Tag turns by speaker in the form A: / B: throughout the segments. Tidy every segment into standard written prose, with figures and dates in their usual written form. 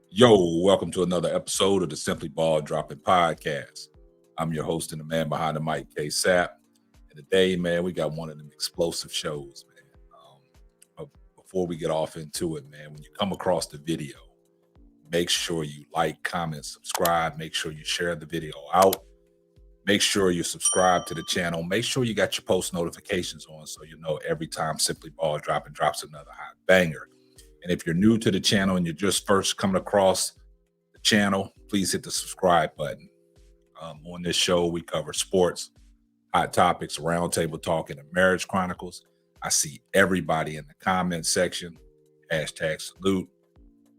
A: Yo, welcome to another episode of the Simply Ball Dropping Podcast. I'm your host and the man behind the mic, K Sap. And today, man, we got one of them explosive shows, man. But before we get off into it, man, when you come across the video, make sure you like, comment, subscribe. Make sure you share the video out. Make sure you subscribe to the channel. Make sure you got your post notifications on so you know every time Simply Ball Dropping drops another hot banger. And if you're new to the channel and you're just first coming across the channel, please hit the subscribe button. On this show, we cover sports, hot topics, roundtable talk, and the marriage chronicles. I see everybody in the comment section. Hashtag salute.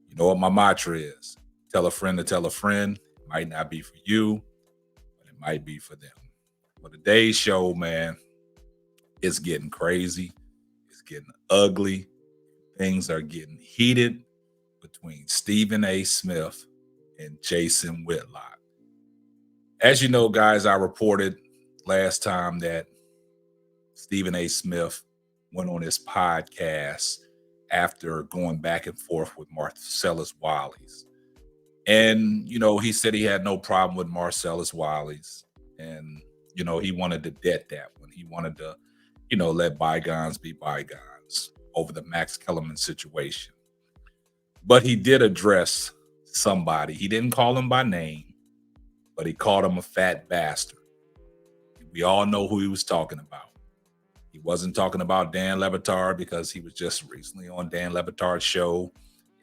A: You know what my mantra is. Tell a friend to tell a friend. It might not be for you, but it might be for them. For today's show, man, it's getting crazy. It's getting ugly. Things are getting heated between Stephen A. Smith and Jason Whitlock. As you know, guys, I reported last time that Stephen A. Smith went on his podcast after going back and forth with Marcellus Wiley's. And, he said he had no problem with Marcellus Wiley's. And, he wanted to debt that one. He wanted to, let bygones be bygones over the Max Kellerman situation. But he did address somebody. He didn't call him by name, but he called him a fat bastard. We all know who he was talking about. He wasn't talking about Dan Le Batard because he was just recently on Dan Le Batard's show,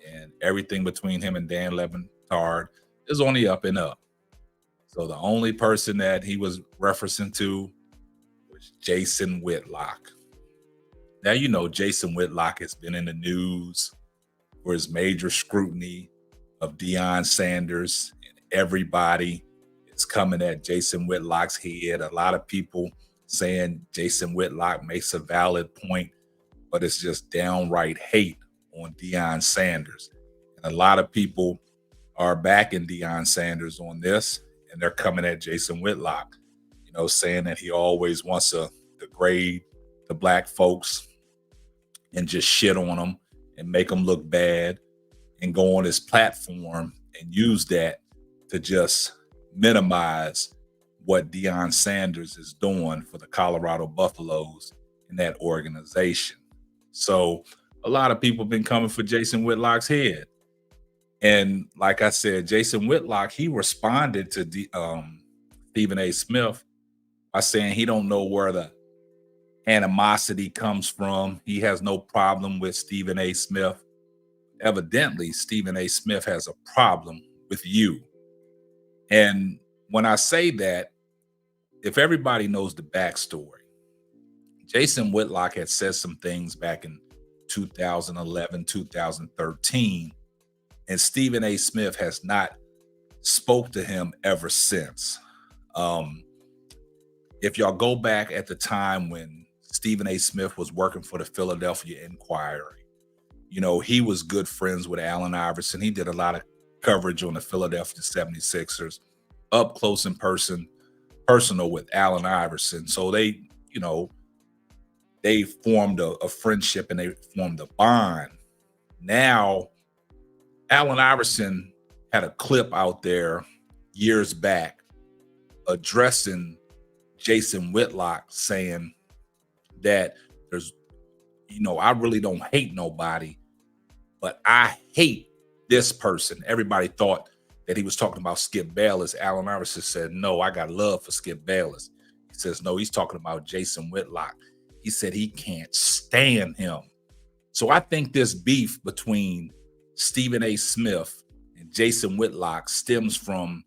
A: and everything between him and Dan Le Batard is only up and up. So the only person that he was referencing to was Jason Whitlock. Now, Jason Whitlock has been in the news for his major scrutiny of Deion Sanders, and everybody is coming at Jason Whitlock's head. A lot of people saying Jason Whitlock makes a valid point, but it's just downright hate on Deion Sanders. And a lot of people are backing Deion Sanders on this, and they're coming at Jason Whitlock, saying that he always wants to degrade the black folks and just shit on them and make them look bad and go on his platform and use that to just minimize what Deion Sanders is doing for the Colorado Buffaloes in that organization. So a lot of people have been coming for Jason Whitlock's head. And like I said, Jason Whitlock, he responded to Stephen A. Smith by saying he don't know where the animosity comes from. He has no problem with Stephen A. Smith. Evidently, Stephen A. Smith has a problem with you. And when I say that, if everybody knows the backstory, Jason Whitlock had said some things back in 2011, 2013, and Stephen A. Smith has not spoke to him ever since. If y'all go back at the time when Stephen A. Smith was working for the Philadelphia Inquirer, he was good friends with Allen Iverson. He did a lot of coverage on the Philadelphia 76ers, up close and personal with Allen Iverson. So they formed a friendship and they formed a bond. Now, Allen Iverson had a clip out there years back addressing Jason Whitlock, saying that there's, I really don't hate nobody, but I hate this person. Everybody thought that he was talking about Skip Bayless. Allen Iverson said, no, I got love for Skip Bayless. He says, no, he's talking about Jason Whitlock. He said he can't stand him. So I think this beef between Stephen A. Smith and Jason Whitlock stems from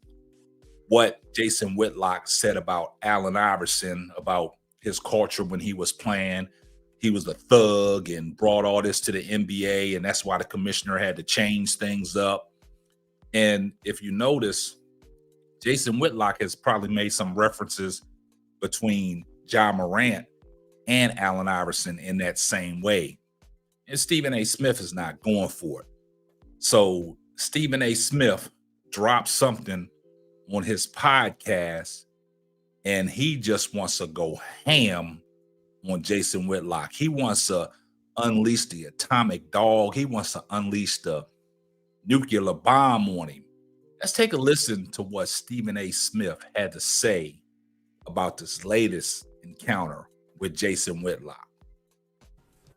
A: what Jason Whitlock said about Allen Iverson, about his culture when he was playing. He was a thug and brought all this to the NBA, and that's why the commissioner had to change things up. And if you notice, Jason Whitlock has probably made some references between Ja Morant and Allen Iverson in that same way. And Stephen A. Smith is not going for it. So Stephen A. Smith dropped something on his podcast, and he just wants to go ham on Jason Whitlock. He wants to unleash the atomic dog. He wants to unleash the nuclear bomb on him. Let's take a listen to what Stephen A. Smith had to say about this latest encounter with Jason Whitlock.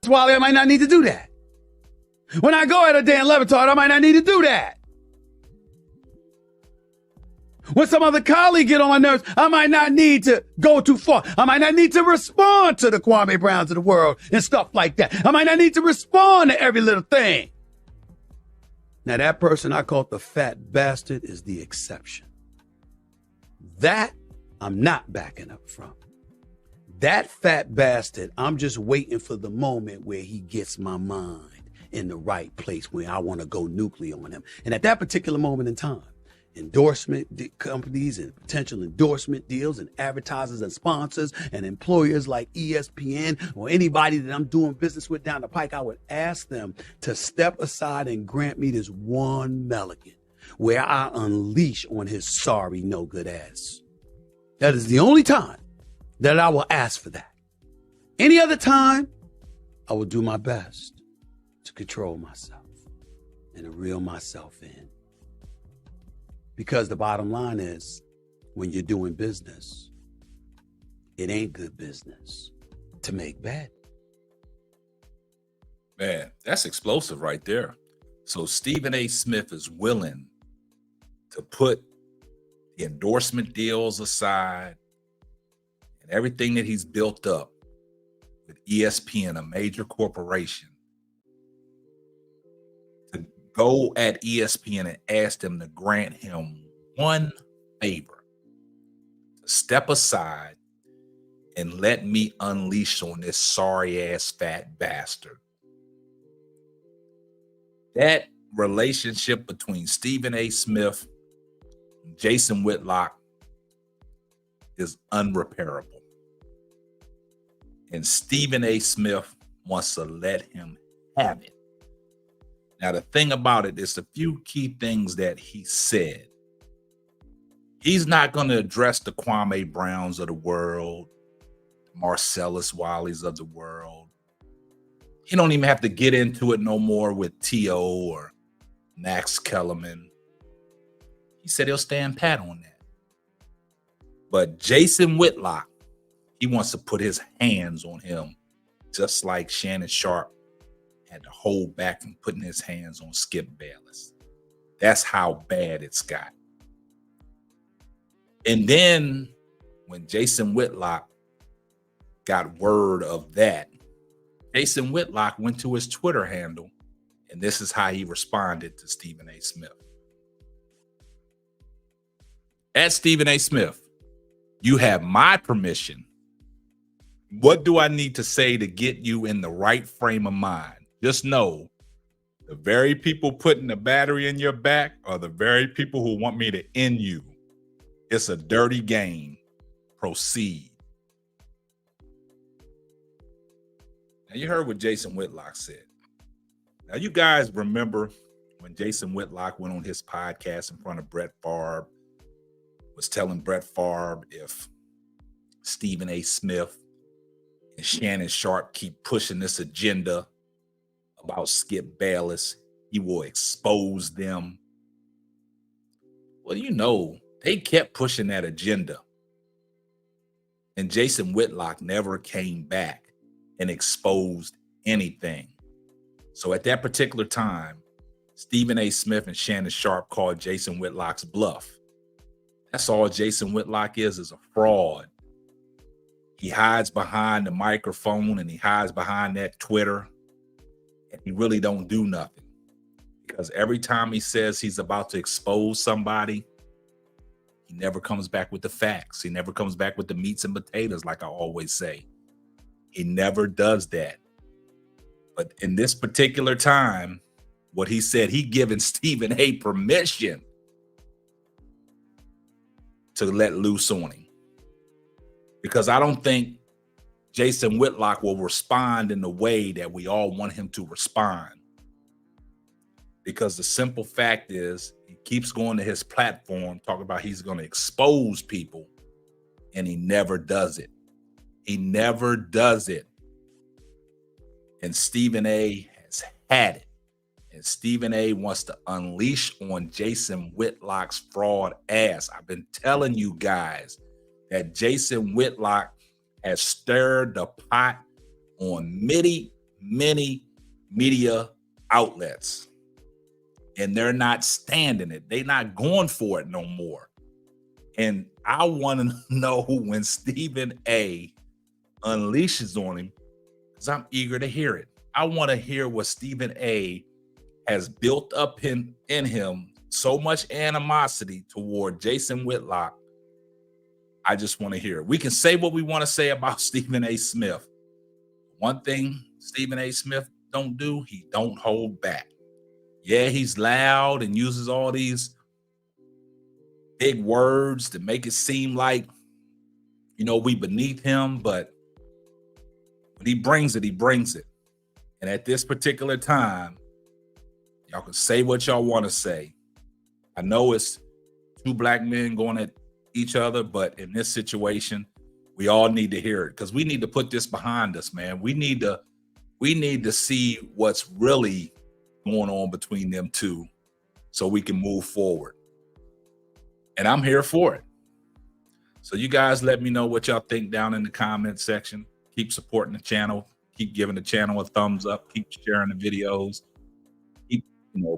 B: Wally, I might not need to do that. When I go at a Dan Levitard, I might not need to do that. When some other colleague get on my nerves, I might not need to go too far. I might not need to respond to the Kwame Browns of the world and stuff like that. I might not need to respond to every little thing. Now, that person I called the fat bastard is the exception. That I'm not backing up from. That fat bastard, I'm just waiting for the moment where he gets my mind in the right place where I want to go nuclear on him. And at that particular moment in time, endorsement companies and potential endorsement deals and advertisers and sponsors and employers like ESPN or anybody that I'm doing business with down the pike, I would ask them to step aside and grant me this one Milligan where I unleash on his sorry, no good ass. That is the only time that I will ask for that. Any other time, I will do my best to control myself and to reel myself in. Because the bottom line is, when you're doing business, it ain't good business to make bad.
A: Man, that's explosive right there. So Stephen A. Smith is willing to put the endorsement deals aside and everything that he's built up with ESPN, a major corporation, to go at ESPN and ask them to grant him one favor, to step aside and let me unleash on this sorry ass fat bastard. That relationship between Stephen A. Smith and Jason Whitlock is unrepairable. And Stephen A. Smith wants to let him have it. Now, the thing about it is a few key things that he said. He's not going to address the Kwame Browns of the world, Marcellus Wallys of the world. He don't even have to get into it no more with T.O. or Max Kellerman. He said he'll stand pat on that. But Jason Whitlock, he wants to put his hands on him, just like Shannon Sharp had to hold back from putting his hands on Skip Bayless. That's how bad it's got. And then when Jason Whitlock got word of that, Jason Whitlock went to his Twitter handle, and this is how he responded to Stephen A. Smith. At Stephen A. Smith, you have my permission. What do I need to say to get you in the right frame of mind? Just know the very people putting the battery in your back are the very people who want me to end you. It's a dirty game. Proceed. Now, you heard what Jason Whitlock said. Now, you guys remember when Jason Whitlock went on his podcast in front of Brett Favre, was telling Brett Favre if Stephen A. Smith and Shannon Sharp keep pushing this agenda about Skip Bayless, he will expose them. Well, you know, they kept pushing that agenda. And Jason Whitlock never came back and exposed anything. So at that particular time, Stephen A. Smith and Shannon Sharp called Jason Whitlock's bluff. That's all Jason Whitlock is a fraud. He hides behind the microphone and he hides behind that Twitter, and he really don't do nothing. Because every time he says he's about to expose somebody, he never comes back with the facts. He never comes back with the meats and potatoes, like I always say. He never does that. But in this particular time, what he said, he given Stephen A. permission to let loose on him. Because I don't think Jason Whitlock will respond in the way that we all want him to respond. Because the simple fact is, he keeps going to his platform, talking about he's going to expose people, and he never does it. He never does it. And Stephen A. has had it. And And Stephen A wants to unleash on Jason Whitlock's fraud ass. I've been telling you guys that Jason Whitlock has stirred the pot on many media outlets. And they're not standing it. They're not going for it no more. And I want to know when Stephen A unleashes on him, because I'm eager to hear it. I want to hear what Stephen A has built up in him, so much animosity toward Jason Whitlock. I just want to hear it. We can say what we want to say about Stephen A. Smith. One thing Stephen A. Smith don't do, he don't hold back. Yeah, he's loud and uses all these big words to make it seem like, we beneath him, but when he brings it, he brings it. And at this particular time, y'all can say what y'all want to say. I know it's two black men going at each other, but in this situation, we all need to hear it, because we need to put this behind us, man. We need to see what's really going on between them two so we can move forward. And I'm here for it. So you guys let me know what y'all think down in the comment section. Keep supporting the channel. Keep giving the channel a thumbs up. Keep sharing the videos. Keep,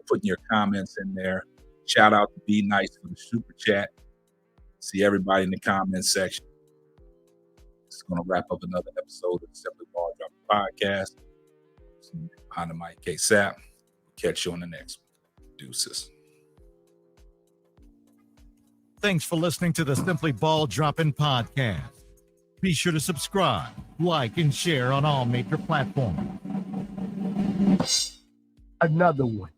A: putting your comments in there. Shout out to Be Nice for the super chat. See everybody in the comment section. This is going to wrap up another episode of the Simply Ball Dropping Podcast. Behind the mic, K-Sap. Catch you on the next one. Deuces.
C: Thanks for listening to the Simply Ball Dropping Podcast. Be sure to subscribe, like, and share on all major platforms.
B: Another one.